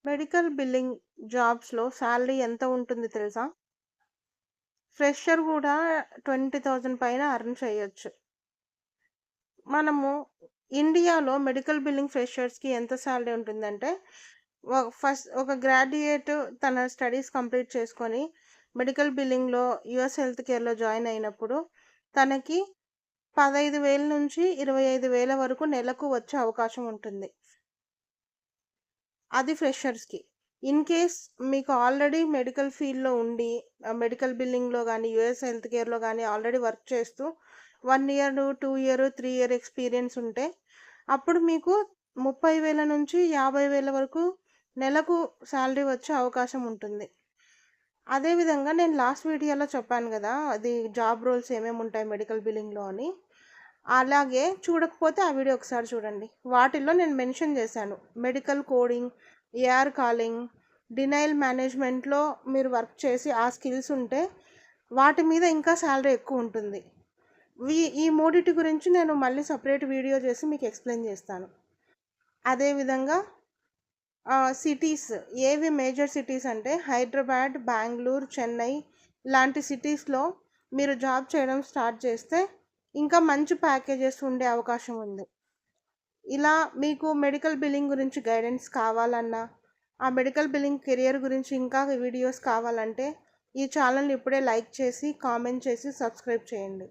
Medical billing జాబ్స్‌లో salary ఎంత ఉంటుంది తెలుసా? ఫ్రెషర్ గూడా 20,000 పైన ఎర్న్ చేయొచ్చు. మనము ఇండియాలో మెడికల్ బిల్లింగ్ ఫ్రెషర్స్‌కి ఎంత సాలరీ ఉంటుందంటే, ఫస్ట్ ఒక గ్రాడ్యుయేట్ తన స్టడీస్ కంప్లీట్ చేసుకొని మెడికల్ బిల్లింగ్‌లో యూఎస్ హెల్త్ కేర్‌లో జాయిన్ అయినప్పుడు తనకి 15,000 నుంచి 25,000 వరకు నెలకు వచ్చే అవకాశం ఉంటుంది. అది ఫ్రెషర్స్‌కి. ఇన్ కేస్ మీకు ఆల్రెడీ మెడికల్ ఫీల్డ్‌లో ఉండి మెడికల్ బిల్లింగ్‌లో గానీ, యూఎస్ హెల్త్ కేర్‌లో గానీ ఆల్రెడీ వర్క్ చేస్తూ 1 ఇయర్, 2 ఇయర్, 3 ఇయర్ ఎక్స్‌పీరియన్స్ ఉంటే అప్పుడు మీకు 30,000 నుంచి 50,000 వరకు నెలకు సాలరీ వచ్చే అవకాశం ఉంటుంది. అదే విధంగా నేను లాస్ట్ వీడియోలో చెప్పాను గదా! అది జాబ్ రోల్స్ ఏమేముంటాయి మెడికల్ బిల్లింగ్‌లో అని. అలాగే చూడకపోతే ఆ వీడియో ఒకసారి చూడండి. వాటిల్లో నేను మెన్షన్ చేశాను. Medical coding, AR calling, denial మేనేజ్మెంట్‌లో మీరు వర్క్ చేసి ఆ స్కిల్స్ ఉంటే వాటి మీద ఇంకా సాలరీ ఎక్కువుంటుంది. ఈ మూడిటి గురించి నేను మళ్ళీ సెపరేట్ వీడియో చేసి మీకు ఎక్స్‌ప్లెయిన్ చేస్తాను. అదే విధంగా సిటీస్ ఏవి మేజర్ సిటీస్ అంటే హైదరాబాద్, బెంగుళూరు, చెన్నై ఇలాంటి సిటీస్‌లో మీరు జాబ్ చేయడం స్టార్ట్ చేస్తే ఇంకా మంచి ప్యాకేజెస్ ఉండే అవకాశం ఉంది. ఇలా మీకు మెడికల్ బిల్లింగ్ గురించి గైడెన్స్ కావాలన్నా, ఆ మెడికల్ బిల్లింగ్ కెరియర్ గురించి ఇంకా వీడియోస్ కావాలంటే ఈ ఛానల్‌ని ఇప్పుడే లైక్ చేసి, కామెంట్ చేసి, సబ్స్క్రైబ్ చేయండి.